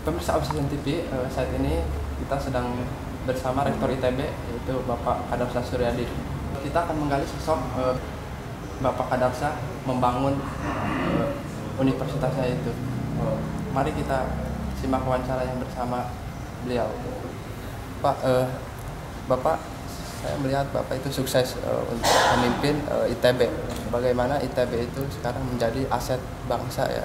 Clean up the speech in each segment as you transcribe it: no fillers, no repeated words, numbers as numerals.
Pemirsa Obsession TV, saat ini kita sedang bersama Rektor ITB, yaitu Bapak Kadarsa Suryadi. Kita akan menggali sosok Bapak Kadarsa membangun universitasnya itu. Mari kita simak wawancara yang bersama beliau. Pak, Bapak, saya melihat Bapak itu sukses untuk memimpin ITB. Bagaimana ITB itu sekarang menjadi aset bangsa ya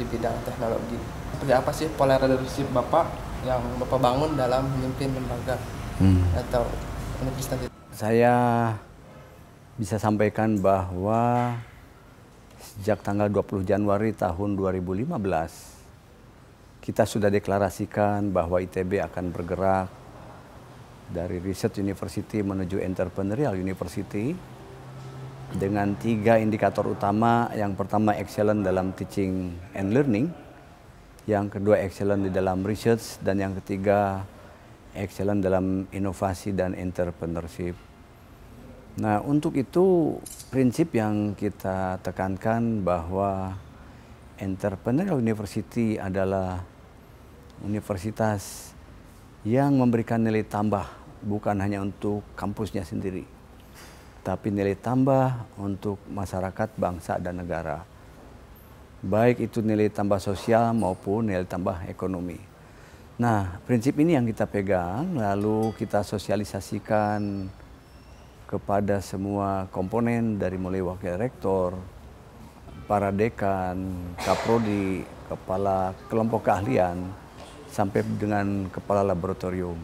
di bidang teknologi. Seperti apa sih pola leadership Bapak yang Bapak bangun dalam memimpin lembaga atau universitas itu? Saya bisa sampaikan bahwa sejak tanggal 20 Januari tahun 2015 kita sudah deklarasikan bahwa ITB akan bergerak dari Research University menuju Entrepreneurial University dengan 3 indikator utama. Yang pertama, excellent dalam teaching and learning. Yang kedua, excellent di dalam research. Dan yang ketiga, excellent dalam inovasi dan entrepreneurship. Nah, untuk itu prinsip yang kita tekankan bahwa Entrepreneurial University adalah universitas yang memberikan nilai tambah bukan hanya untuk kampusnya sendiri, tapi nilai tambah untuk masyarakat, bangsa, dan negara. Baik itu nilai tambah sosial maupun nilai tambah ekonomi. Nah, prinsip ini yang kita pegang, lalu kita sosialisasikan kepada semua komponen dari mulai wakil rektor, para dekan, kaprodi, kepala kelompok keahlian, sampai dengan kepala laboratorium.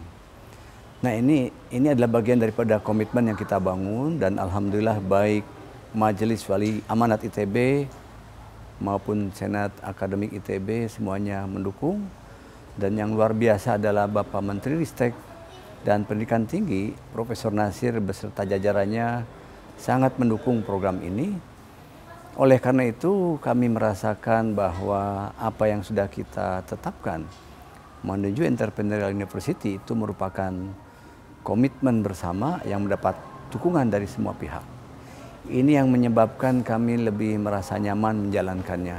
Nah, ini adalah bagian daripada komitmen yang kita bangun, dan alhamdulillah baik Majelis Wali Amanat ITB maupun Senat Akademik ITB semuanya mendukung. Dan yang luar biasa adalah Bapak Menteri Ristek dan Pendidikan Tinggi, Profesor Nasir beserta jajarannya sangat mendukung program ini. Oleh karena itu kami merasakan bahwa apa yang sudah kita tetapkan menuju Entrepreneurial University itu merupakan komitmen bersama yang mendapat dukungan dari semua pihak. Ini yang menyebabkan kami lebih merasa nyaman menjalankannya.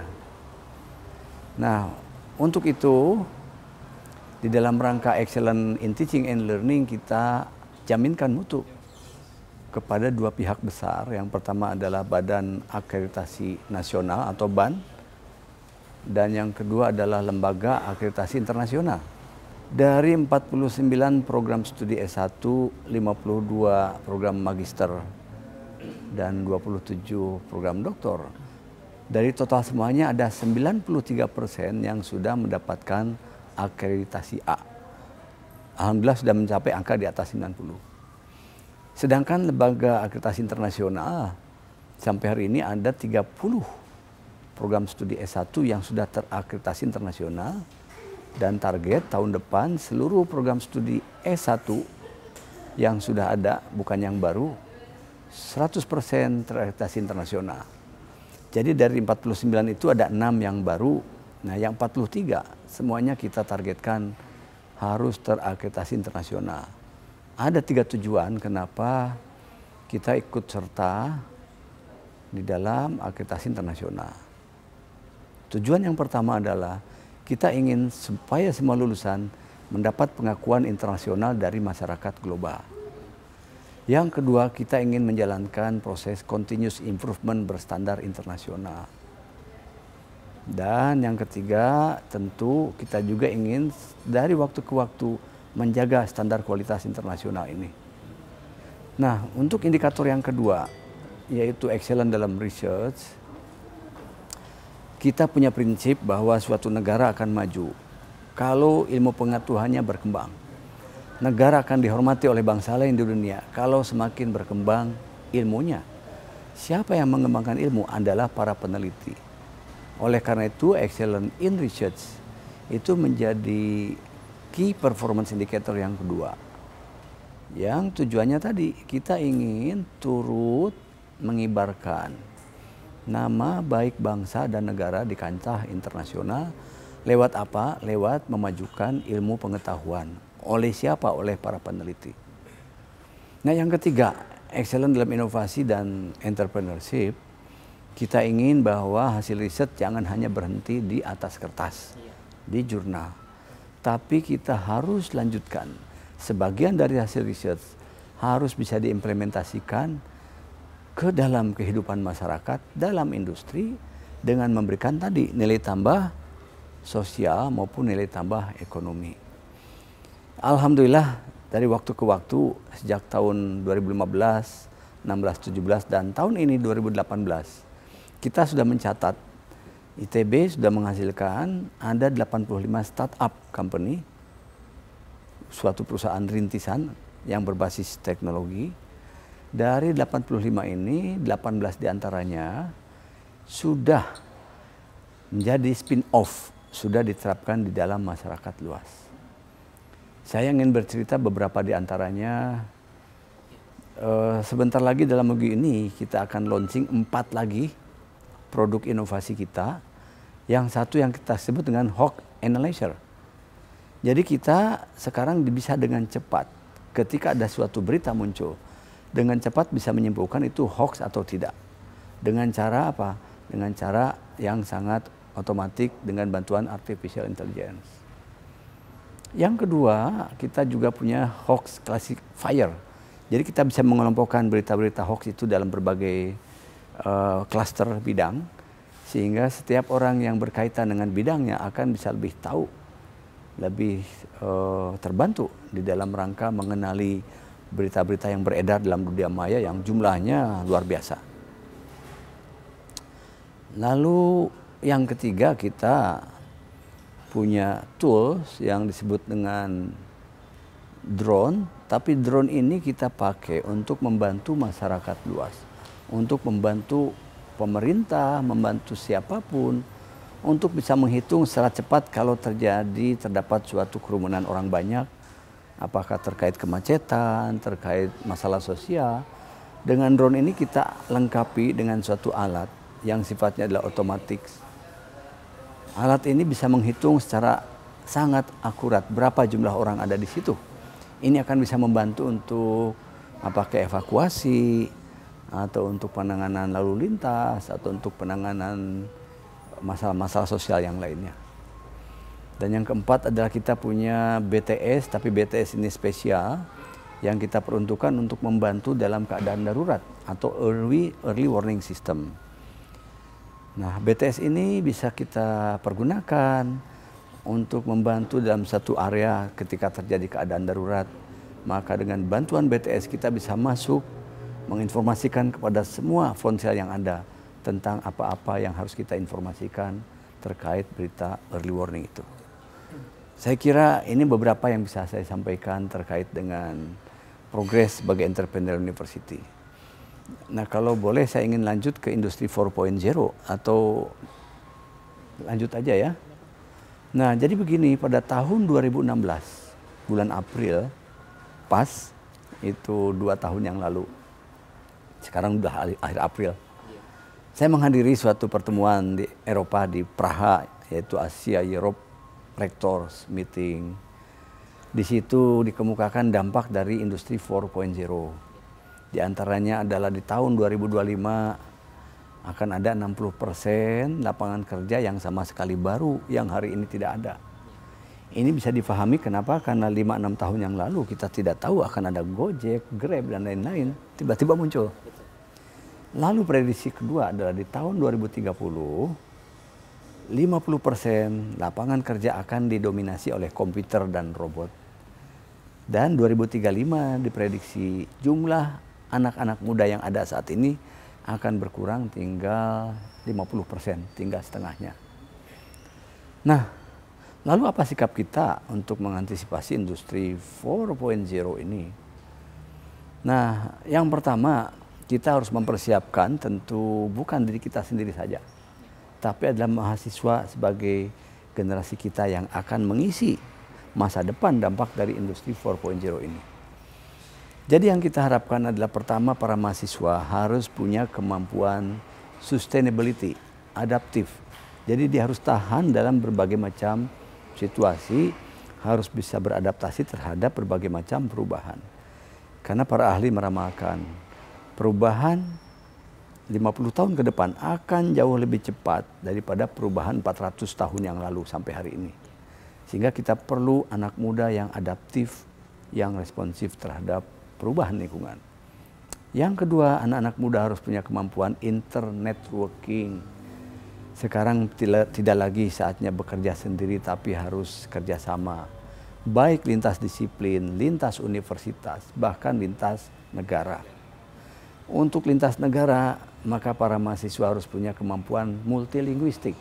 Nah, untuk itu di dalam rangka excellent in teaching and learning kita jaminkan mutu kepada 2 pihak besar. Yang pertama adalah Badan Akreditasi Nasional atau BAN, dan yang kedua adalah Lembaga Akreditasi Internasional. Dari 49 program studi S1, 52 program magister, dan 27 program doktor. Dari total semuanya ada 93% yang sudah mendapatkan akreditasi A. Alhamdulillah sudah mencapai angka di atas 90. Sedangkan lembaga akreditasi internasional sampai hari ini ada 30 program studi S1 yang sudah terakreditasi internasional, dan target tahun depan seluruh program studi S1 yang sudah ada, bukan yang baru, 100% terakreditasi internasional. Jadi dari 49 itu ada 6 yang baru. Nah, yang 43 semuanya kita targetkan harus terakreditasi internasional. Ada 3 tujuan kenapa kita ikut serta di dalam akreditasi internasional. Tujuan yang pertama adalah kita ingin supaya semua lulusan mendapat pengakuan internasional dari masyarakat global. Yang kedua, kita ingin menjalankan proses continuous improvement berstandar internasional. Dan yang ketiga, tentu kita juga ingin dari waktu ke waktu menjaga standar kualitas internasional ini. Nah, untuk indikator yang kedua, yaitu excellent dalam research, kita punya prinsip bahwa suatu negara akan maju kalau ilmu pengetahuannya berkembang. Negara akan dihormati oleh bangsa lain di dunia kalau semakin berkembang ilmunya. Siapa yang mengembangkan ilmu adalah para peneliti. Oleh karena itu, excellent in research itu menjadi key performance indicator yang kedua. Yang tujuannya tadi, kita ingin turut mengibarkan nama baik bangsa dan negara di kancah internasional. Lewat apa? Lewat memajukan ilmu pengetahuan. Oleh siapa? Oleh para peneliti. Nah, yang ketiga, excellent dalam inovasi dan entrepreneurship. Kita ingin bahwa hasil riset jangan hanya berhenti di atas kertas, di jurnal. tapi kita harus lanjutkan. Sebagian dari hasil riset harus bisa diimplementasikan ke dalam kehidupan masyarakat, dalam industri, dengan memberikan tadi nilai tambah sosial maupun nilai tambah ekonomi. Alhamdulillah dari waktu ke waktu sejak tahun 2015, 16, 17 dan tahun ini 2018 kita sudah mencatat ITB sudah menghasilkan ada 85 startup company, suatu perusahaan rintisan yang berbasis teknologi. Dari 85 ini 18 diantaranya sudah menjadi spin-off, sudah diterapkan di dalam masyarakat luas. Saya ingin bercerita beberapa di antaranya. Sebentar lagi dalam minggu ini kita akan launching 4 lagi produk inovasi kita. Yang satu yang kita sebut dengan Hoax Analyzer. Jadi kita sekarang bisa dengan cepat ketika ada suatu berita muncul, dengan cepat bisa menyimpulkan itu hoax atau tidak. Dengan cara apa? Dengan cara yang sangat otomatis dengan bantuan artificial intelligence. Yang kedua, kita juga punya Hoax Classifier. Jadi kita bisa mengelompokkan berita-berita hoax itu dalam berbagai klaster bidang, sehingga setiap orang yang berkaitan dengan bidangnya akan bisa lebih tahu, lebih terbantu di dalam rangka mengenali berita-berita yang beredar dalam dunia maya yang jumlahnya luar biasa. Lalu yang ketiga, kita punya tools yang disebut dengan drone, tapi drone ini kita pakai untuk membantu masyarakat luas, untuk membantu pemerintah, membantu siapapun untuk bisa menghitung secara cepat kalau terdapat suatu kerumunan orang banyak, apakah terkait kemacetan, terkait masalah sosial. Dengan drone ini kita lengkapi dengan suatu alat yang sifatnya adalah otomatis. Alat ini bisa menghitung secara sangat akurat berapa jumlah orang ada di situ. Ini akan bisa membantu untuk apakah evakuasi, atau untuk penanganan lalu lintas, atau untuk penanganan masalah-masalah sosial yang lainnya. Dan yang keempat adalah kita punya BTS, tapi BTS ini spesial, yang kita peruntukkan untuk membantu dalam keadaan darurat, atau early warning system. Nah, BTS ini bisa kita pergunakan untuk membantu dalam satu area ketika terjadi keadaan darurat. Maka dengan bantuan BTS kita bisa masuk, menginformasikan kepada semua ponsel yang ada tentang apa-apa yang harus kita informasikan terkait berita early warning itu. Saya kira ini beberapa yang bisa saya sampaikan terkait dengan progres sebagai Entrepreneur University. Nah, kalau boleh saya ingin lanjut ke industri 4.0 atau lanjut aja ya. Nah, jadi begini, pada tahun 2016, bulan April, pas, itu 2 tahun yang lalu, sekarang udah akhir April, saya menghadiri suatu pertemuan di Eropa, di Praha, yaitu Asia Europe Rectors Meeting. Di situ dikemukakan dampak dari industri 4.0. Di antaranya adalah di tahun 2025, akan ada 60% lapangan kerja yang sama sekali baru, yang hari ini tidak ada. Ini bisa difahami kenapa, karena 5-6 tahun yang lalu kita tidak tahu akan ada Gojek, Grab, dan lain-lain. Tiba-tiba muncul. Lalu prediksi kedua adalah di tahun 2030, 50% lapangan kerja akan didominasi oleh komputer dan robot. Dan 2035 diprediksi jumlah anak-anak muda yang ada saat ini akan berkurang tinggal 50%, tinggal setengahnya. Nah, lalu apa sikap kita untuk mengantisipasi industri 4.0 ini? Nah, yang pertama, kita harus mempersiapkan tentu bukan diri kita sendiri saja, tapi adalah mahasiswa sebagai generasi kita yang akan mengisi masa depan dampak dari industri 4.0 ini. Jadi yang kita harapkan adalah pertama, para mahasiswa harus punya kemampuan sustainability, adaptif. Jadi dia harus tahan dalam berbagai macam situasi, harus bisa beradaptasi terhadap berbagai macam perubahan. Karena para ahli meramalkan perubahan 50 tahun ke depan akan jauh lebih cepat daripada perubahan 400 tahun yang lalu sampai hari ini. Sehingga kita perlu anak muda yang adaptif, yang responsif terhadap perubahan lingkungan. Yang kedua, anak-anak muda harus punya kemampuan internetworking. Sekarang tidak lagi saatnya bekerja sendiri, tapi harus kerjasama. Baik lintas disiplin, lintas universitas, bahkan lintas negara. Untuk lintas negara, maka para mahasiswa harus punya kemampuan multilinguistik.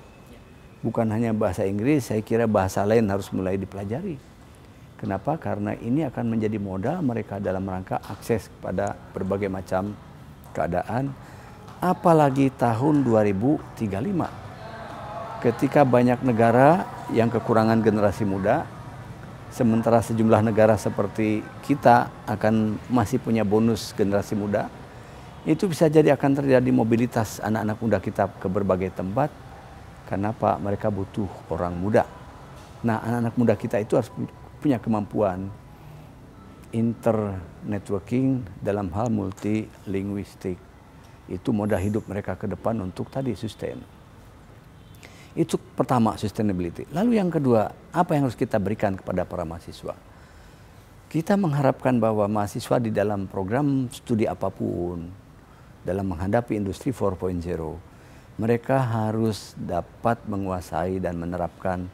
Bukan hanya bahasa Inggris, saya kira bahasa lain harus mulai dipelajari. Kenapa? Karena ini akan menjadi modal mereka dalam rangka akses kepada berbagai macam keadaan. Apalagi tahun 2035. Ketika banyak negara yang kekurangan generasi muda, sementara sejumlah negara seperti kita akan masih punya bonus generasi muda, itu bisa jadi akan terjadi mobilitas anak-anak muda kita ke berbagai tempat. Kenapa? Mereka butuh orang muda. Nah, anak-anak muda kita itu harus punya kemampuan internetworking dalam hal multilinguistik. Itu modal hidup mereka ke depan untuk tadi sustain. Itu pertama, sustainability. Lalu yang kedua, apa yang harus kita berikan kepada para mahasiswa? Kita mengharapkan bahwa mahasiswa di dalam program studi apapun, dalam menghadapi industri 4.0, mereka harus dapat menguasai dan menerapkan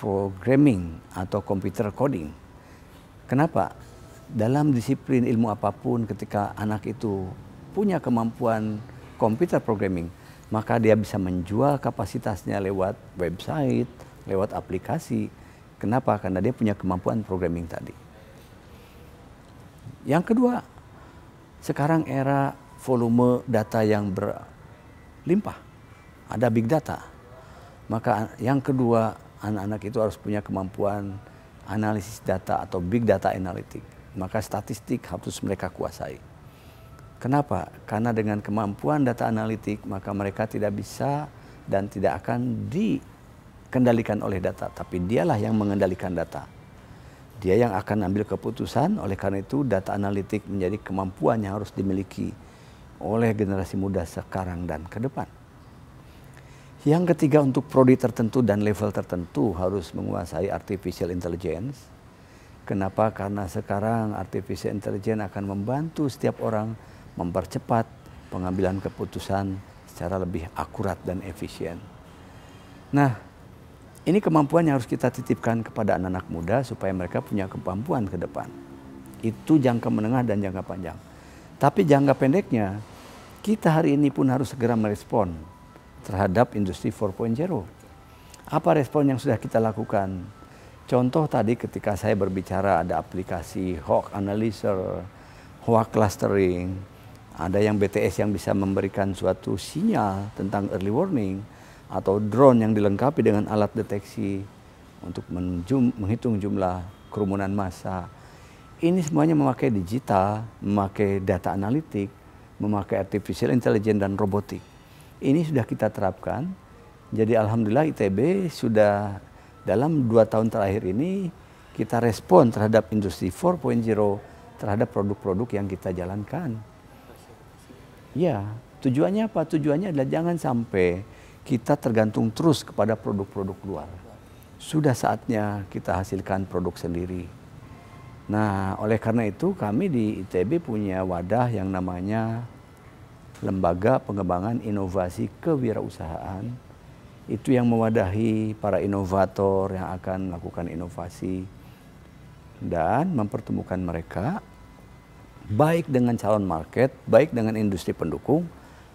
programming atau computer coding. Kenapa? Dalam disiplin ilmu apapun, ketika anak itu punya kemampuan computer programming, maka dia bisa menjual kapasitasnya lewat website, lewat aplikasi. Kenapa? Karena dia punya kemampuan programming tadi. Yang kedua, sekarang era volume data yang berlimpah. Ada big data. Maka yang kedua, anak-anak itu harus punya kemampuan analisis data atau big data analytic. Maka statistik harus mereka kuasai. Kenapa? Karena dengan kemampuan data analitik, maka mereka tidak bisa dan tidak akan dikendalikan oleh data. Tapi dialah yang mengendalikan data. Dia yang akan ambil keputusan, oleh karena itu data analitik menjadi kemampuan yang harus dimiliki oleh generasi muda sekarang dan ke depan. Yang ketiga, untuk prodi tertentu dan level tertentu harus menguasai artificial intelligence. Kenapa? Karena sekarang artificial intelligence akan membantu setiap orang mempercepat pengambilan keputusan secara lebih akurat dan efisien. Nah, ini kemampuan yang harus kita titipkan kepada anak-anak muda supaya mereka punya kemampuan ke depan. Itu jangka menengah dan jangka panjang. Tapi jangka pendeknya, kita hari ini pun harus segera merespon terhadap industri 4.0. Apa respon yang sudah kita lakukan? Contoh tadi ketika saya berbicara ada aplikasi hoax analyzer, hoax clustering, ada yang BTS yang bisa memberikan suatu sinyal tentang early warning, atau drone yang dilengkapi dengan alat deteksi untuk menghitung jumlah kerumunan massa. Ini semuanya memakai digital, memakai data analitik, memakai artificial intelligence dan robotik. Ini sudah kita terapkan. Jadi alhamdulillah ITB sudah dalam 2 tahun terakhir ini kita respon terhadap industri 4.0 terhadap produk-produk yang kita jalankan. Ya, tujuannya apa? Tujuannya adalah jangan sampai kita tergantung terus kepada produk-produk luar. Sudah saatnya kita hasilkan produk sendiri. Nah, oleh karena itu kami di ITB punya wadah yang namanya Lembaga Pengembangan Inovasi Kewirausahaan. Itu yang mewadahi para inovator yang akan melakukan inovasi dan mempertemukan mereka baik dengan calon market, baik dengan industri pendukung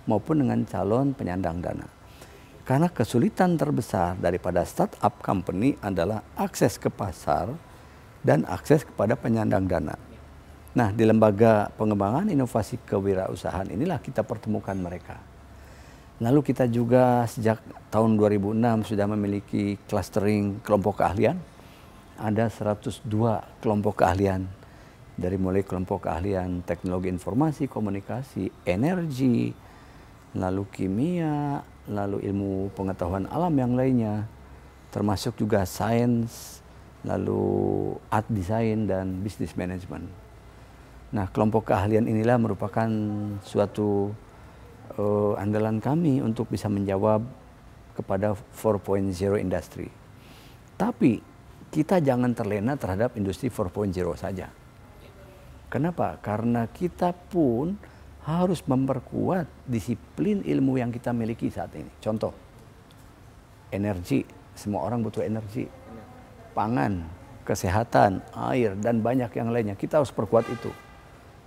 maupun dengan calon penyandang dana. Karena kesulitan terbesar daripada startup company adalah akses ke pasar dan akses kepada penyandang dana. Nah, di Lembaga Pengembangan Inovasi Kewirausahaan inilah kita pertemukan mereka. Lalu kita juga sejak tahun 2006 sudah memiliki clustering kelompok keahlian. Ada 102 kelompok keahlian. Dari mulai kelompok keahlian teknologi informasi, komunikasi, energi, lalu kimia, lalu ilmu pengetahuan alam yang lainnya. Termasuk juga sains, lalu art design dan business management. Nah, kelompok keahlian inilah merupakan suatu andalan kami untuk bisa menjawab kepada 4.0 industry. Tapi kita jangan terlena terhadap industri 4.0 saja. Kenapa? Karena kita pun harus memperkuat disiplin ilmu yang kita miliki saat ini. Contoh, energi, semua orang butuh energi. Pangan, kesehatan, air, dan banyak yang lainnya. Kita harus perkuat itu.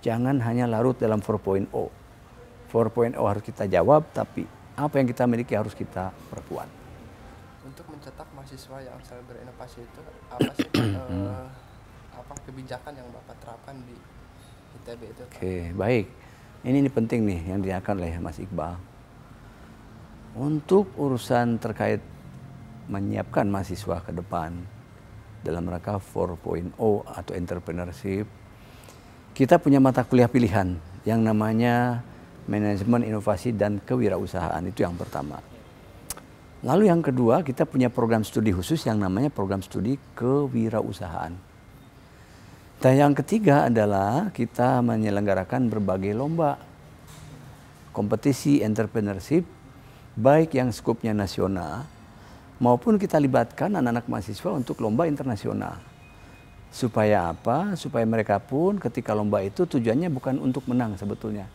Jangan hanya larut dalam 4.0. 4.0 harus kita jawab, tapi apa yang kita miliki harus kita perkuat. Untuk mencetak mahasiswa yang selalu berinovasi itu, apa sih apa kebijakan yang Bapak terapkan di ITB itu? Oke, baik. Ini penting nih yang diakan oleh Mas Iqbal. Untuk urusan terkait menyiapkan mahasiswa ke depan dalam rangka 4.0 atau entrepreneurship, kita punya mata kuliah pilihan yang namanya manajemen inovasi dan kewirausahaan, itu yang pertama. Lalu yang kedua, kita punya program studi khusus yang namanya program studi kewirausahaan. Dan yang ketiga adalah kita menyelenggarakan berbagai lomba kompetisi entrepreneurship, baik yang skupnya nasional maupun kita libatkan anak-anak mahasiswa untuk lomba internasional. Supaya apa? Supaya mereka pun ketika lomba itu tujuannya bukan untuk menang sebetulnya,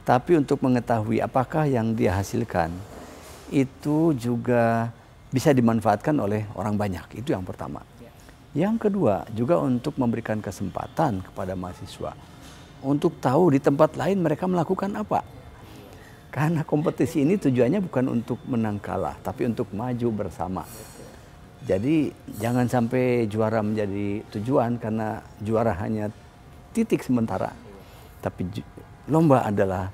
tapi untuk mengetahui apakah yang dia hasilkan itu juga bisa dimanfaatkan oleh orang banyak. Itu yang pertama. Yang kedua, juga untuk memberikan kesempatan kepada mahasiswa untuk tahu di tempat lain mereka melakukan apa. Karena kompetisi ini tujuannya bukan untuk menang kalah, tapi untuk maju bersama. Jadi jangan sampai juara menjadi tujuan, karena juara hanya titik sementara. Tapi lomba adalah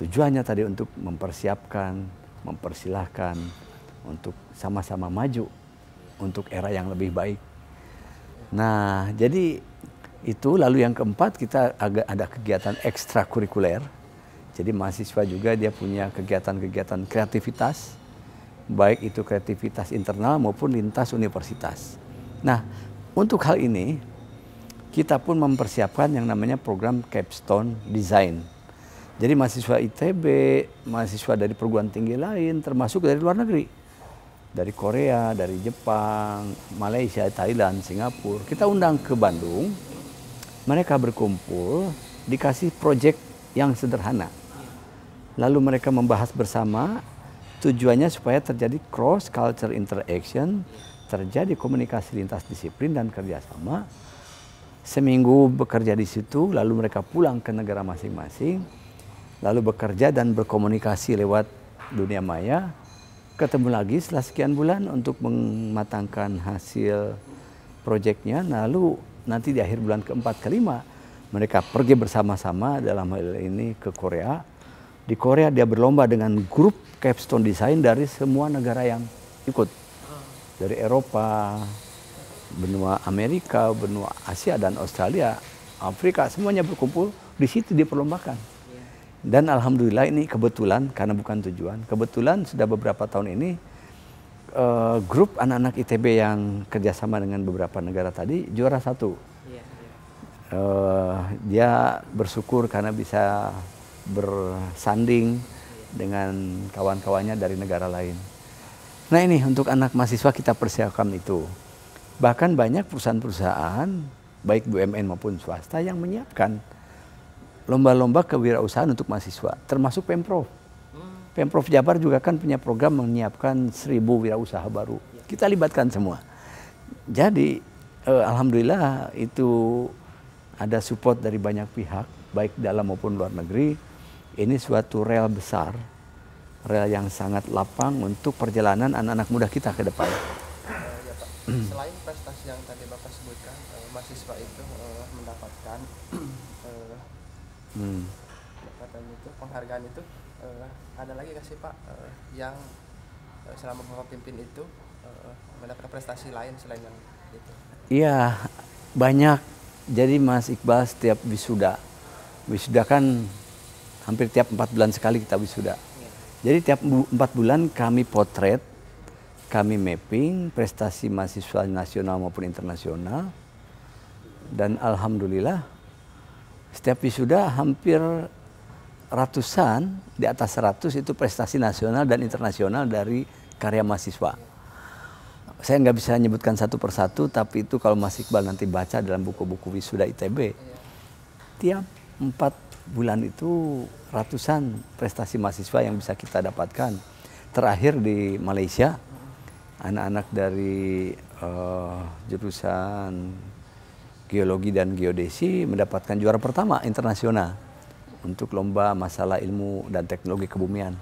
tujuannya tadi untuk mempersiapkan, mempersilahkan untuk sama-sama maju untuk era yang lebih baik. Nah, jadi itu. Lalu yang keempat, kita ada kegiatan ekstrakurikuler. Jadi mahasiswa juga dia punya kegiatan-kegiatan kreativitas, baik itu kreativitas internal maupun lintas universitas. Nah, untuk hal ini kita pun mempersiapkan yang namanya program Capstone Design. Jadi mahasiswa ITB, mahasiswa dari perguruan tinggi lain, termasuk dari luar negeri, dari Korea, dari Jepang, Malaysia, Thailand, Singapura, kita undang ke Bandung. Mereka berkumpul, dikasih proyek yang sederhana. Lalu mereka membahas bersama, tujuannya supaya terjadi cross culture interaction, terjadi komunikasi lintas disiplin dan kerjasama. Seminggu bekerja di situ, lalu mereka pulang ke negara masing-masing, lalu bekerja dan berkomunikasi lewat dunia maya. Ketemu lagi setelah sekian bulan untuk mematangkan hasil proyeknya. Lalu nanti di akhir bulan keempat, kelima, mereka pergi bersama-sama dalam hal ini ke Korea. Di Korea dia berlomba dengan grup Capstone Design dari semua negara yang ikut. Dari Eropa, benua Amerika, benua Asia dan Australia, Afrika, semuanya berkumpul di situ diperlombakan. Dan alhamdulillah ini kebetulan, karena bukan tujuan, kebetulan sudah beberapa tahun ini grup anak-anak ITB yang kerjasama dengan beberapa negara tadi juara 1. Dia bersyukur karena bisa bersanding dengan kawan-kawannya dari negara lain. Nah ini untuk anak mahasiswa kita persiapkan itu. Bahkan banyak perusahaan-perusahaan, baik BUMN maupun swasta yang menyiapkan lomba-lomba kewirausahaan untuk mahasiswa, termasuk Pemprov. Pemprov Jabar juga kan punya program menyiapkan 1000 wirausaha baru. Kita libatkan semua. Jadi alhamdulillah itu ada support dari banyak pihak, baik dalam maupun luar negeri. Ini suatu rel besar, rel yang sangat lapang untuk perjalanan anak-anak muda kita ke depan. Ya, Pak. Selain prestasi yang tadi Bapak sebutkan, mahasiswa itu mendapatkan penghargaan itu, ada lagi nggak sih Pak yang selama Bapak pimpin itu mendapatkan prestasi lain selain yang itu? Iya, banyak. Jadi Mas Iqbal setiap wisuda kan hampir tiap 4 bulan sekali kita wisuda. Jadi tiap 4 bulan kami potret, kami mapping prestasi mahasiswa nasional maupun internasional. Dan alhamdulillah setiap wisuda hampir ratusan, di atas 100 itu prestasi nasional dan internasional dari karya mahasiswa. saya nggak bisa menyebutkan satu persatu, tapi itu kalau Mas Iqbal nanti baca dalam buku-buku wisuda ITB, tiap 4 bulan itu ratusan prestasi mahasiswa yang bisa kita dapatkan. Terakhir di Malaysia, anak-anak dari jurusan geologi dan geodesi mendapatkan juara pertama internasional untuk lomba masalah ilmu dan teknologi kebumian.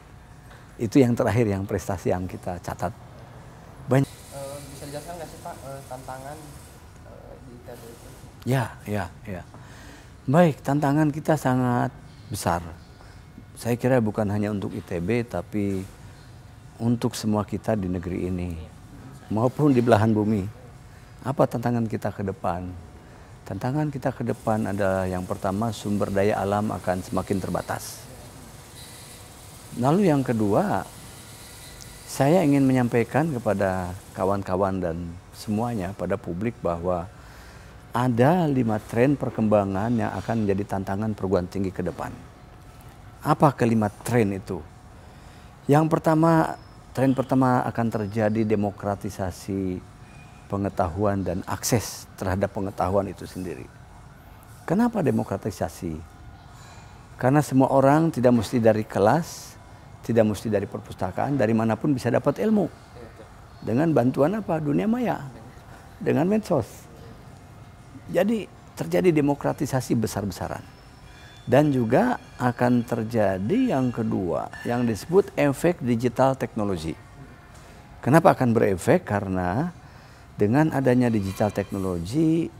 Itu yang terakhir, yang prestasi yang kita catat. Banyak. Bisa dijelaskan nggak sih Pak tantangan di ITB itu? Ya. Baik, tantangan kita sangat besar. Saya kira bukan hanya untuk ITB, tapi untuk semua kita di negeri ini, maupun di belahan bumi. Apa tantangan kita ke depan? Tantangan kita ke depan adalah yang pertama, sumber daya alam akan semakin terbatas. Lalu yang kedua, saya ingin menyampaikan kepada kawan-kawan dan semuanya, pada publik, bahwa ada 5 tren perkembangan yang akan menjadi tantangan perguruan tinggi ke depan. Apa kelima tren itu? Yang pertama, tren pertama akan terjadi demokratisasi pengetahuan dan akses terhadap pengetahuan itu sendiri. Kenapa demokratisasi? Karena semua orang tidak mesti dari kelas, tidak mesti dari perpustakaan, dari manapun bisa dapat ilmu. Dengan bantuan apa? Dunia maya, dengan medsos. Jadi terjadi demokratisasi besar-besaran. Dan juga akan terjadi yang kedua, yang disebut efek digital teknologi. Kenapa akan berefek? Karena dengan adanya digital teknologi,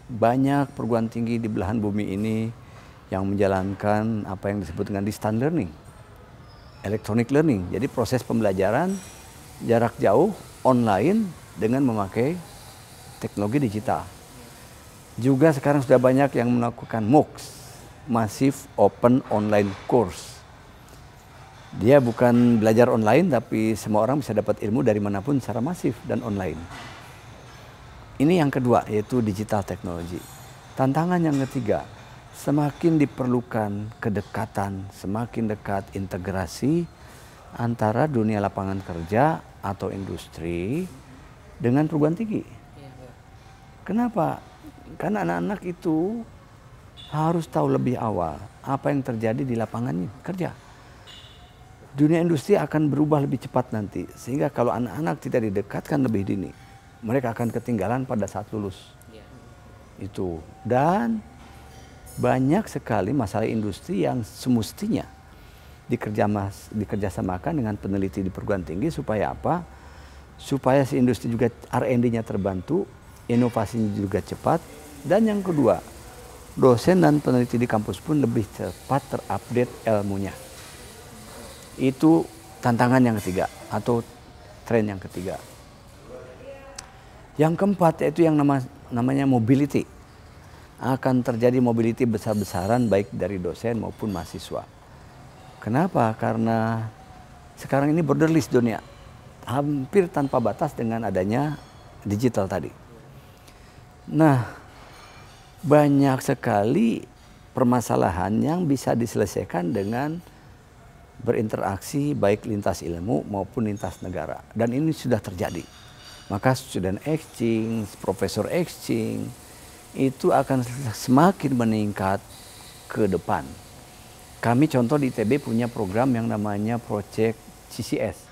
banyak perguruan tinggi di belahan bumi ini yang menjalankan apa yang disebut dengan distance learning, electronic learning. Jadi proses pembelajaran jarak jauh, online, dengan memakai teknologi digital. Juga sekarang sudah banyak yang melakukan MOOCs, Massive Open Online Course. Dia bukan belajar online, tapi semua orang bisa dapat ilmu dari manapun secara masif dan online. Ini yang kedua, yaitu digital teknologi. Tantangan yang ketiga, semakin diperlukan kedekatan, semakin dekat integrasi antara dunia lapangan kerja atau industri dengan perguruan tinggi. Kenapa? Karena anak-anak itu harus tahu lebih awal apa yang terjadi di lapangan kerja. Dunia industri akan berubah lebih cepat nanti, sehingga kalau anak-anak tidak didekatkan lebih dini, mereka akan ketinggalan pada saat lulus. Itu. Dan banyak sekali masalah industri yang semestinya dikerjasamakan dengan peneliti di perguruan tinggi. Supaya apa? Supaya si industri juga R&D-nya terbantu, inovasinya juga cepat. Dan yang kedua, dosen dan peneliti di kampus pun lebih cepat terupdate ilmunya. Itu tantangan yang ketiga atau tren yang ketiga. Yang keempat yaitu yang namanya mobility. Akan terjadi mobility besar-besaran baik dari dosen maupun mahasiswa. Kenapa? Karena sekarang ini borderless dunia. Hampir tanpa batas dengan adanya digital tadi. Nah, banyak sekali permasalahan yang bisa diselesaikan dengan berinteraksi baik lintas ilmu maupun lintas negara. Dan ini sudah terjadi. Maka student exchange, professor exchange, itu akan semakin meningkat ke depan. Kami contoh di ITB punya program yang namanya Project CCS,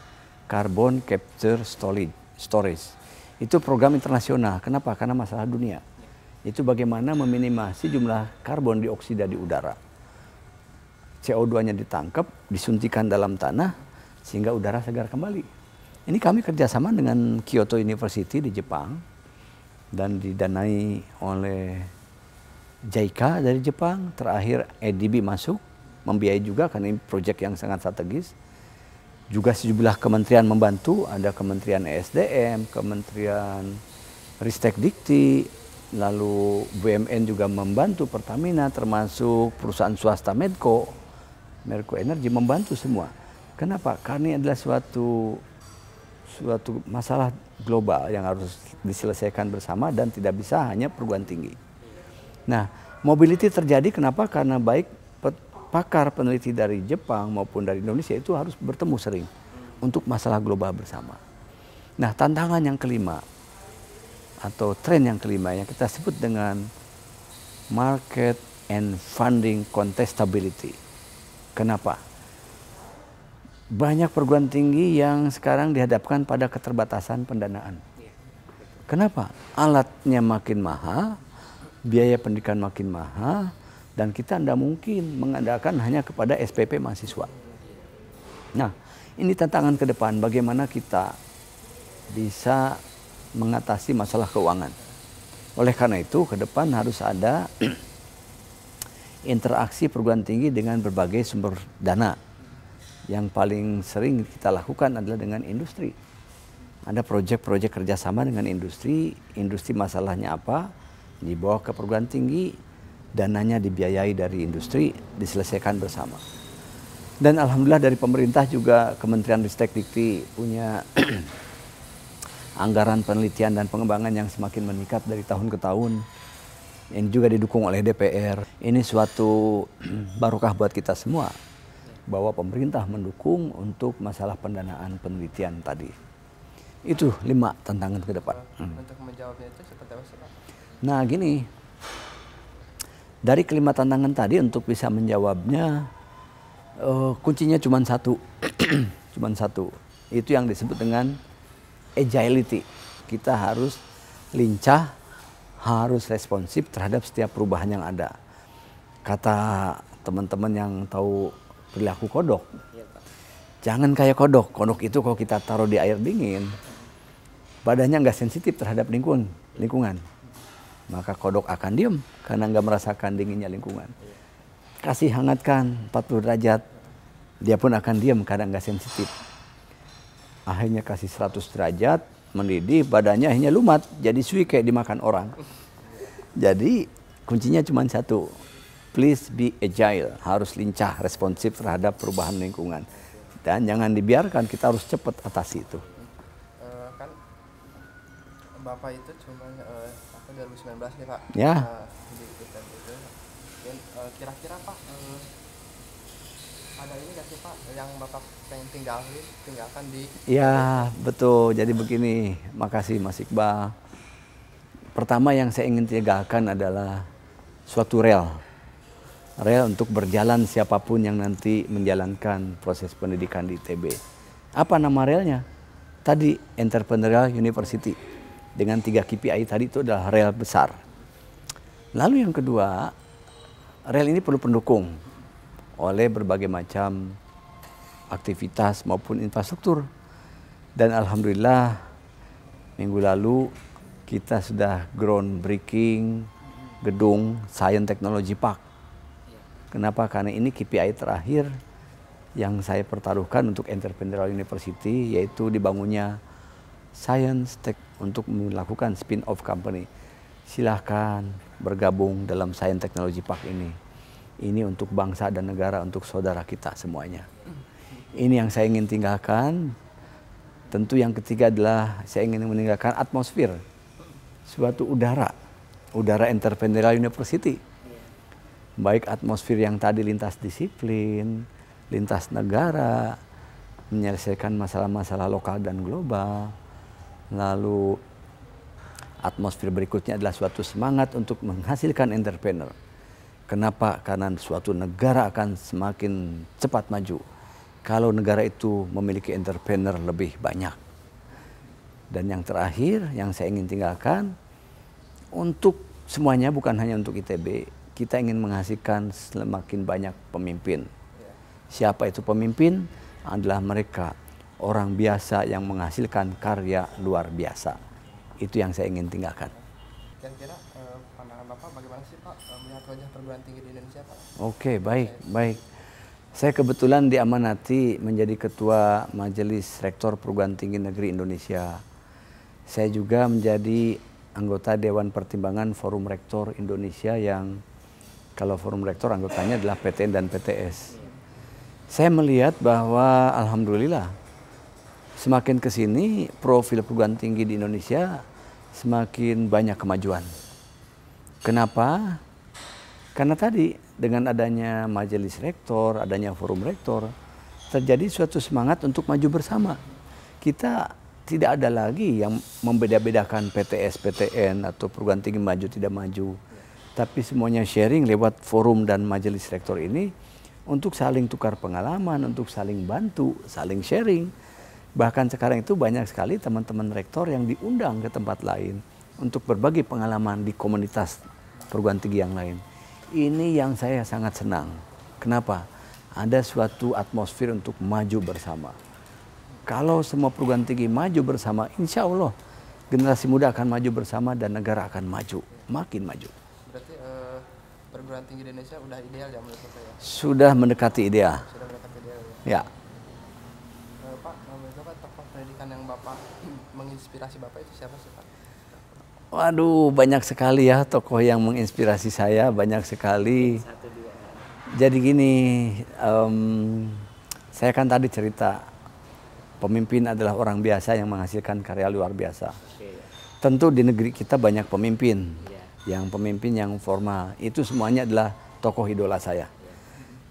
Carbon Capture Storage. Itu program internasional. Kenapa? Karena masalah dunia. Itu bagaimana meminimasi jumlah karbon dioksida di udara. CO2-nya ditangkap, disuntikan dalam tanah, sehingga udara segar kembali. Ini kami kerjasama dengan Kyoto University di Jepang, dan didanai oleh JICA dari Jepang. Terakhir ADB masuk, membiayai juga karena ini proyek yang sangat strategis. Juga sejumlah kementerian membantu, ada Kementerian ESDM, Kementerian Ristek Dikti, lalu BUMN juga membantu, Pertamina, termasuk perusahaan swasta Merco Energy membantu semua. Kenapa? Karena ini adalah suatu masalah global yang harus diselesaikan bersama dan tidak bisa hanya perguruan tinggi. Nah, mobility terjadi kenapa? Karena baik pakar peneliti dari Jepang maupun dari Indonesia itu harus bertemu sering untuk masalah global bersama. Nah, tantangan yang kelima atau tren yang kelima yang kita sebut dengan market and funding contestability. Kenapa? Banyak perguruan tinggi yang sekarang dihadapkan pada keterbatasan pendanaan. Kenapa? Alatnya makin mahal, biaya pendidikan makin mahal, dan kita tidak mungkin mengandalkan hanya kepada SPP mahasiswa. Nah, ini tantangan ke depan, bagaimana kita bisa mengatasi masalah keuangan. Oleh karena itu, ke depan harus ada interaksi perguruan tinggi dengan berbagai sumber dana. Yang paling sering kita lakukan adalah dengan industri. Ada proyek-proyek kerjasama dengan industri masalahnya apa, dibawa ke perguruan tinggi, dananya dibiayai dari industri, diselesaikan bersama. Dan alhamdulillah dari pemerintah juga Kementerian Ristek Dikti punya anggaran penelitian dan pengembangan yang semakin meningkat dari tahun ke tahun. Ini juga didukung oleh DPR. Ini suatu barokah buat kita semua, bahwa pemerintah mendukung untuk masalah pendanaan penelitian tadi. Itu 5 tantangan ke depan. Untuk menjawabnya itu seperti apa sih Pak? Nah gini, dari kelima tantangan tadi untuk bisa menjawabnya, kuncinya cuma satu. Cuma satu. Itu yang disebut dengan agility. Kita harus lincah, harus responsif terhadap setiap perubahan yang ada. Kata teman-teman yang tahu perilaku kodok, jangan kayak kodok. Kodok itu kalau kita taruh di air dingin, badannya nggak sensitif terhadap lingkungan. Maka kodok akan diem karena nggak merasakan dinginnya lingkungan. Kasih hangatkan 40 derajat, dia pun akan diem karena nggak sensitif. Akhirnya kasih 100 derajat, mendidih, badannya akhirnya lumat, jadi sui kayak dimakan orang. Jadi kuncinya cuma satu, please be agile, harus lincah, responsif terhadap perubahan lingkungan. Dan jangan dibiarkan, kita harus cepat atasi itu. Kan Bapak itu cuma 2019 nih Pak. Ya. Di ITB itu. Kira-kira Pak, ada ini nggak sih Pak yang Bapak pengen tinggalkan di... Ya betul, jadi begini, makasih Mas Iqbal. Pertama yang saya ingin tinggalkan adalah suatu rel untuk berjalan siapapun yang nanti menjalankan proses pendidikan di ITB. Apa nama relnya? Tadi Entrepreneurial University. Dengan 3 KPI tadi itu adalah rel besar. Lalu yang kedua, rel ini perlu pendukung oleh berbagai macam aktivitas maupun infrastruktur. Dan alhamdulillah minggu lalu kita sudah groundbreaking gedung Science Technology Park. Kenapa? Karena ini KPI terakhir yang saya pertaruhkan untuk Entrepreneurial University, yaitu dibangunnya Science Tech untuk melakukan spin-off company. Silahkan bergabung dalam Science Technology Park ini. Ini untuk bangsa dan negara, untuk saudara kita semuanya. Ini yang saya ingin tinggalkan. Tentu yang ketiga adalah saya ingin meninggalkan atmosfer, suatu udara Entrepreneurial University. Baik atmosfer yang tadi lintas disiplin, lintas negara, menyelesaikan masalah-masalah lokal dan global. Lalu atmosfer berikutnya adalah suatu semangat untuk menghasilkan entrepreneur. Kenapa? Karena suatu negara akan semakin cepat maju kalau negara itu memiliki entrepreneur lebih banyak. Dan yang terakhir yang saya ingin tinggalkan, untuk semuanya, bukan hanya untuk ITB, kita ingin menghasilkan semakin banyak pemimpin. Siapa itu pemimpin? Adalah mereka, orang biasa yang menghasilkan karya luar biasa. Itu yang saya ingin tinggalkan. Kira-kira pandangan Bapak bagaimana sih Pak melihat wajah perguruan tinggi di Indonesia Pak? Oke, baik. Saya kebetulan diamanati menjadi Ketua Majelis Rektor Perguruan Tinggi Negeri Indonesia. Saya juga menjadi anggota Dewan Pertimbangan Forum Rektor Indonesia, yang kalau Forum Rektor anggotanya adalah PTN dan PTS. Saya melihat bahwa alhamdulillah semakin ke sini profil perguruan tinggi di Indonesia semakin banyak kemajuan. Kenapa? Karena tadi dengan adanya majelis rektor, adanya forum rektor, terjadi suatu semangat untuk maju bersama. Kita tidak ada lagi yang membeda-bedakan PTS, PTN atau perguruan tinggi maju tidak maju. Tapi semuanya sharing lewat forum dan majelis rektor ini untuk saling tukar pengalaman, untuk saling bantu, saling sharing. Bahkan sekarang itu banyak sekali teman-teman rektor yang diundang ke tempat lain untuk berbagi pengalaman di komunitas perguruan tinggi yang lain. Ini yang saya sangat senang. Kenapa? Ada suatu atmosfer untuk maju bersama. Kalau semua perguruan tinggi maju bersama, insya Allah generasi muda akan maju bersama dan negara akan maju, makin maju. Berarti perguruan tinggi Indonesia udah ideal ya menurut saya? Sudah mendekati ideal. Sudah mendekati ideal Ya. ya? Pak, menurut Bapak tokoh pendidikan yang Bapak menginspirasi Bapak itu siapa sih Pak? Waduh, banyak sekali ya tokoh yang menginspirasi saya, banyak sekali. Jadi gini, saya kan tadi cerita, pemimpin adalah orang biasa yang menghasilkan karya luar biasa. Tentu di negeri kita banyak pemimpin, yang pemimpin yang formal, itu semuanya adalah tokoh idola saya.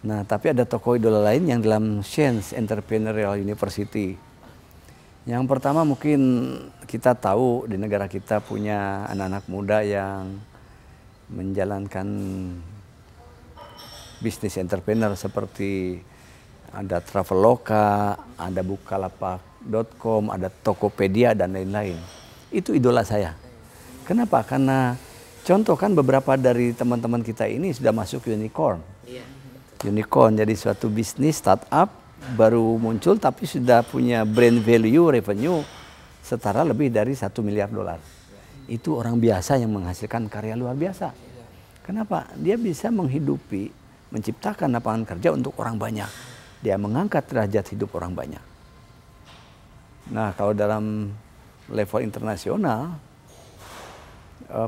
Nah, tapi ada tokoh idola lain yang dalam Science Entrepreneurial University. Yang pertama mungkin kita tahu di negara kita punya anak-anak muda yang menjalankan bisnis entrepreneur seperti ada Traveloka, ada Bukalapak.com, ada Tokopedia dan lain-lain. Itu idola saya. Kenapa? Karena contoh kan beberapa dari teman-teman kita ini sudah masuk unicorn. Unicorn jadi suatu bisnis startup baru muncul tapi sudah punya brand value, revenue setara lebih dari 1 miliar dolar. Itu orang biasa yang menghasilkan karya luar biasa. Kenapa? Dia bisa menghidupi, menciptakan lapangan kerja untuk orang banyak. Dia mengangkat derajat hidup orang banyak. Nah, kalau dalam level internasional,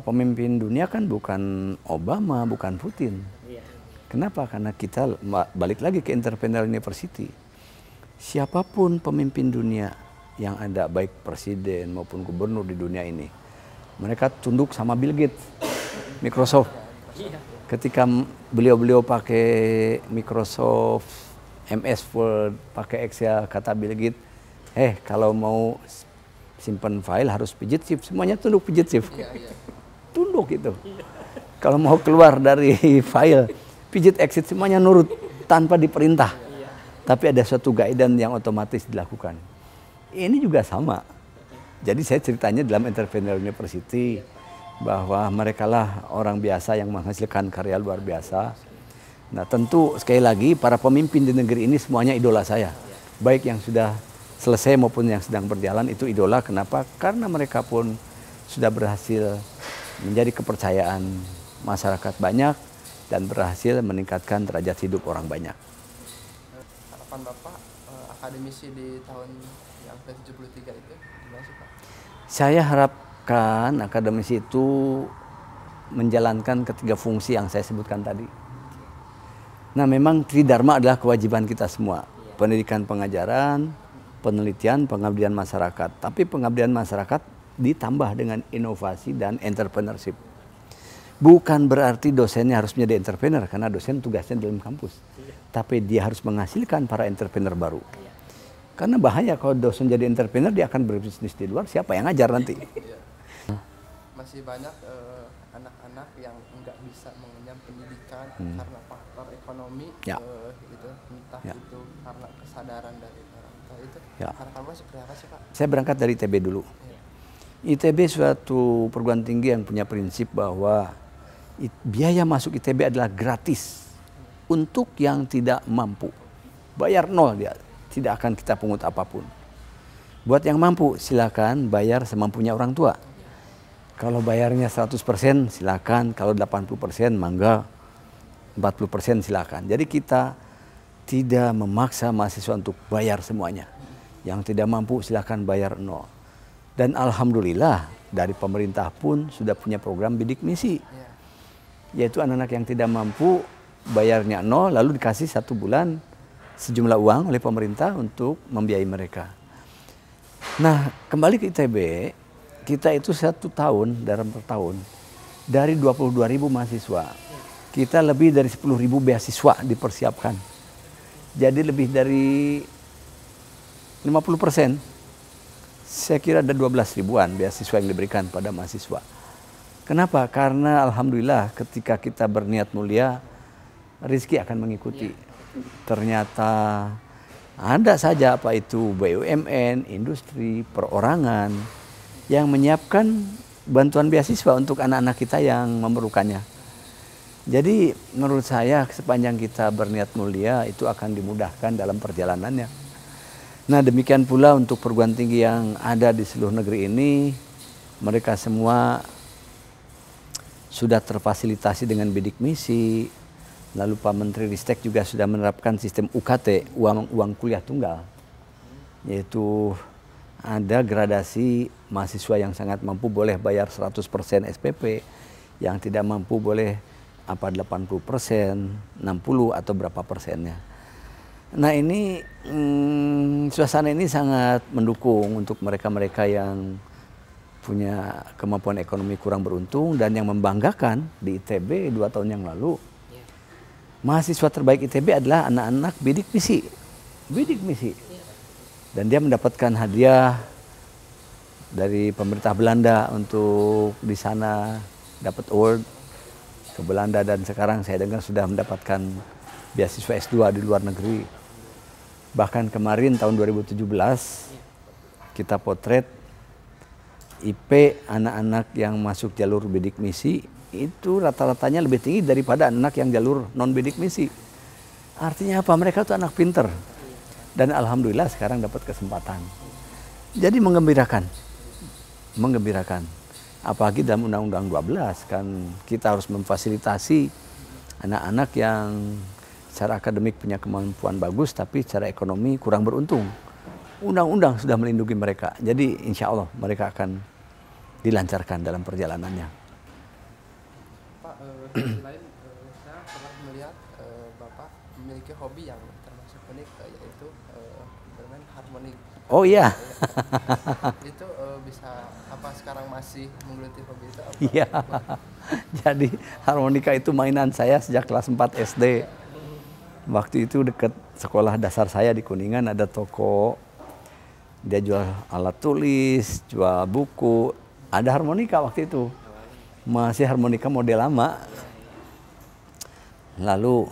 pemimpin dunia kan bukan Obama, bukan Putin. Kenapa? Karena kita balik lagi ke Entrepreneur University. Siapapun pemimpin dunia yang ada, baik presiden maupun gubernur di dunia ini, mereka tunduk sama Bill Gates, Microsoft. Ketika beliau-beliau pakai Microsoft, MS Word, pakai Excel, kata Bill Gates, kalau mau simpan file harus pijit shift, semuanya tunduk pijit shift. Tunduk itu. Kalau mau keluar dari file, pijit exit, semuanya nurut tanpa diperintah. Tapi ada suatu guidance yang otomatis dilakukan. Ini juga sama. Jadi saya ceritanya dalam Entrepreneur University bahwa mereka lah orang biasa yang menghasilkan karya luar biasa. Nah, tentu sekali lagi para pemimpin di negeri ini semuanya idola saya. Baik yang sudah selesai maupun yang sedang berjalan itu idola. Kenapa? Karena mereka pun sudah berhasil menjadi kepercayaan masyarakat banyak dan berhasil meningkatkan derajat hidup orang banyak. Harapan Bapak akademisi di tahun yang ke-73 itu gimana sih Pak? Saya harapkan akademisi itu menjalankan ketiga fungsi yang saya sebutkan tadi. Nah, memang tridharma adalah kewajiban kita semua. Pendidikan pengajaran, penelitian, pengabdian masyarakat. Tapi pengabdian masyarakat ditambah dengan inovasi dan entrepreneurship. Bukan berarti dosennya harus menjadi entrepreneur, karena dosen tugasnya dalam kampus. Tapi dia harus menghasilkan para entrepreneur baru. Karena bahaya kalau dosen jadi entrepreneur, dia akan berbisnis di luar, siapa yang ngajar nanti? Masih banyak anak-anak yang nggak bisa mengenyam pendidikan karena faktor ekonomi, gitu. Entah itu karena kesadaran dari orang tua itu. Harapan Bapak seperti apa sih Pak? Saya berangkat dari ITB dulu. ITB suatu perguruan tinggi yang punya prinsip bahwa biaya masuk ITB adalah gratis untuk yang tidak mampu. Bayar nol dia, tidak akan kita pungut apapun. Buat yang mampu silakan bayar semampunya orang tua. Kalau bayarnya 100% silakan, kalau 80% mangga, 40% silakan. Jadi kita tidak memaksa mahasiswa untuk bayar semuanya. Yang tidak mampu silakan bayar nol. Dan alhamdulillah dari pemerintah pun sudah punya program bidik misi. Yaitu anak-anak yang tidak mampu bayarnya nol, lalu dikasih 1 bulan sejumlah uang oleh pemerintah untuk membiayai mereka. Nah, kembali ke ITB, kita itu 1 tahun dalam per tahun dari 22.000 mahasiswa, kita lebih dari 10.000 beasiswa dipersiapkan. Jadi lebih dari 50% Saya kira ada 12 ribuan beasiswa yang diberikan pada mahasiswa. Kenapa? Karena alhamdulillah ketika kita berniat mulia, rezeki akan mengikuti. Ternyata ada saja apa itu BUMN, industri, perorangan yang menyiapkan bantuan beasiswa untuk anak-anak kita yang memerlukannya. Jadi menurut saya sepanjang kita berniat mulia itu akan dimudahkan dalam perjalanannya. Nah demikian pula untuk perguruan tinggi yang ada di seluruh negeri ini, mereka semua sudah terfasilitasi dengan bidik misi. Lalu Pak Menteri Ristek juga sudah menerapkan sistem UKT, uang kuliah tunggal. Yaitu ada gradasi mahasiswa yang sangat mampu boleh bayar 100% SPP, yang tidak mampu boleh 80%, 60 atau berapa persennya. Nah ini suasana ini sangat mendukung untuk mereka-mereka yang punya kemampuan ekonomi kurang beruntung dan yang membanggakan di ITB 2 tahun yang lalu. Mahasiswa terbaik ITB adalah anak-anak bidik misi. Bidik misi. Dan dia mendapatkan hadiah dari pemerintah Belanda untuk di sana dapat award ke Belanda, dan sekarang saya dengar sudah mendapatkan beasiswa S2 di luar negeri. Bahkan kemarin tahun 2017 kita potret IP anak-anak yang masuk jalur bidik misi itu rata-ratanya lebih tinggi daripada anak yang jalur non bidik misi. Artinya apa? Mereka itu anak pinter. Dan alhamdulillah sekarang dapat kesempatan. Jadi menggembirakan. Menggembirakan. Apalagi dalam Undang-Undang 12 kan kita harus memfasilitasi anak-anak yang secara akademik punya kemampuan bagus tapi secara ekonomi kurang beruntung. Undang-undang sudah melindungi mereka. Jadi insya Allah mereka akan dilancarkan dalam perjalanannya. Pak, selain saya pernah melihat Bapak memiliki hobi yang termasuk unik, yaitu bermain harmonik. Oh iya. Itu bisa apa sekarang masih menggeluti hobi itu? Iya. Jadi harmonika itu mainan saya sejak kelas 4 SD. Waktu itu dekat sekolah dasar saya di Kuningan ada toko. Dia jual alat tulis, jual buku. Ada harmonika waktu itu. Masih harmonika model lama. Lalu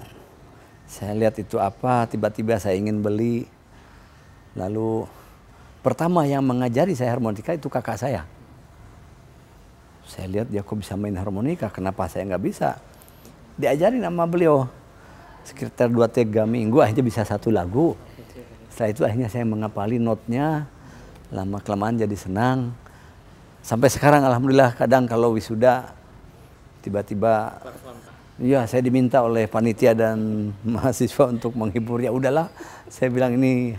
saya lihat itu apa, tiba-tiba saya ingin beli. Lalu pertama yang mengajari saya harmonika itu kakak saya. Saya lihat dia kok bisa main harmonika, kenapa saya nggak bisa? Diajarin sama beliau. Sekitar 2-3 minggu akhirnya bisa 1 lagu. Setelah itu akhirnya saya mengapali notnya, lama-kelamaan jadi senang. Sampai sekarang alhamdulillah kadang kalau wisuda tiba-tiba iya saya diminta oleh panitia dan mahasiswa untuk menghiburnya. Udahlah, saya bilang ini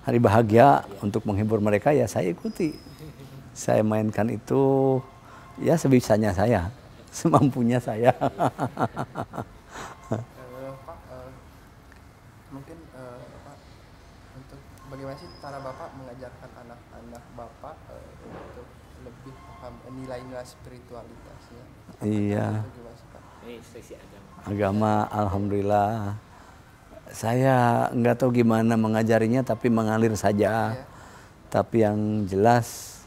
hari bahagia untuk menghibur mereka, ya saya ikuti. Saya mainkan itu ya sebisanya saya, semampunya saya. Pak, mungkin Pak, untuk bagaimana sih cara Bapak mengajarkan anak-anak Bapak untuk lebih paham nilai-nilai spiritualitasnya? Iya. Gimana sih, Pak? Agama, alhamdulillah. Saya nggak tahu gimana mengajarinya, tapi mengalir saja. Ya. Tapi yang jelas,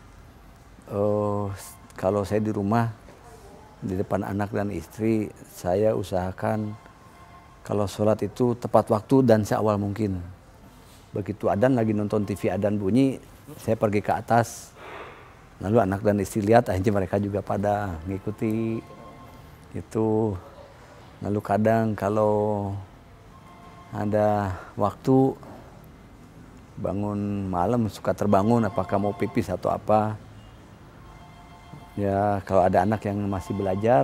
kalau saya di rumah, di depan anak dan istri, saya usahakan kalau sholat itu tepat waktu dan seawal mungkin. Begitu adzan lagi nonton TV, adzan bunyi, saya pergi ke atas. Lalu anak dan istri lihat, akhirnya mereka juga pada ngikuti itu. Lalu kadang kalau ada waktu bangun malam suka terbangun, apakah mau pipis atau apa. Ya kalau ada anak yang masih belajar,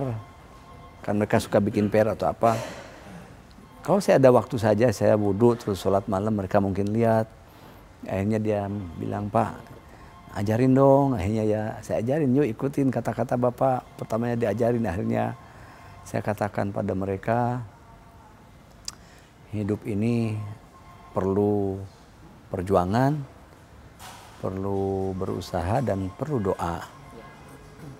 kan mereka suka bikin PR atau apa. Kalau saya ada waktu saja, saya wudhu terus sholat malam, mereka mungkin lihat. Akhirnya dia bilang, Pak, ajarin dong. Akhirnya ya saya ajarin, yuk ikutin kata-kata Bapak. Pertamanya diajarin, akhirnya saya katakan pada mereka, hidup ini perlu perjuangan, perlu berusaha, dan perlu doa.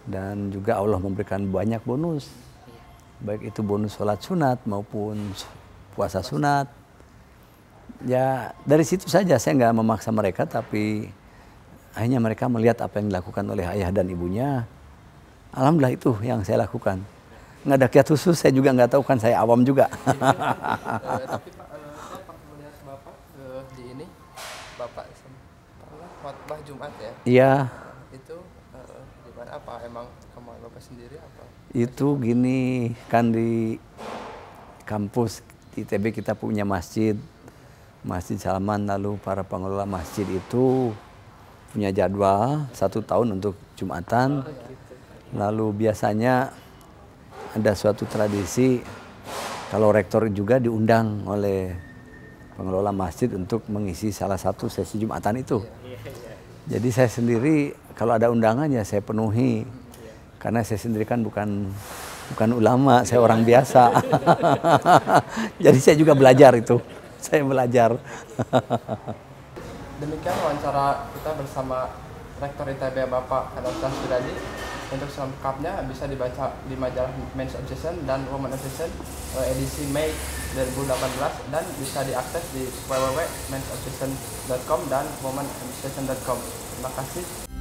Dan juga Allah memberikan banyak bonus. Baik itu bonus sholat sunat maupun puasa sunat. Ya dari situ saja, saya nggak memaksa mereka, tapi akhirnya mereka melihat apa yang dilakukan oleh ayah dan ibunya. Alhamdulillah itu yang saya lakukan. Nggak ada kiat khusus, saya juga nggak tahu, kan saya awam juga. Tapi Pak, saya pernah melihat Bapak di ini, Bapak pernah khotbah Jumat ya? Iya. Itu gimana? Apa emang kemauan Bapak sendiri apa? Itu gini, kan di kampus di ITB kita punya masjid, Masjid Salman, lalu para pengelola masjid itu punya jadwal 1 tahun untuk Jumatan. Lalu biasanya ada suatu tradisi kalau rektor juga diundang oleh pengelola masjid untuk mengisi salah satu sesi Jumatan itu. Jadi saya sendiri kalau ada undangan ya saya penuhi. Karena saya sendiri kan bukan ulama, saya orang biasa. Jadi saya juga belajar itu. Saya belajar. Demikian wawancara kita bersama Rektor ITB Bapak Kanausan Sudadi. Untuk selengkapnya bisa dibaca di majalah Men's Obsession dan Women's Obsession edisi Mei 2018 dan bisa diakses di www.mensobsession.com dan womensobsession.com. Terima kasih.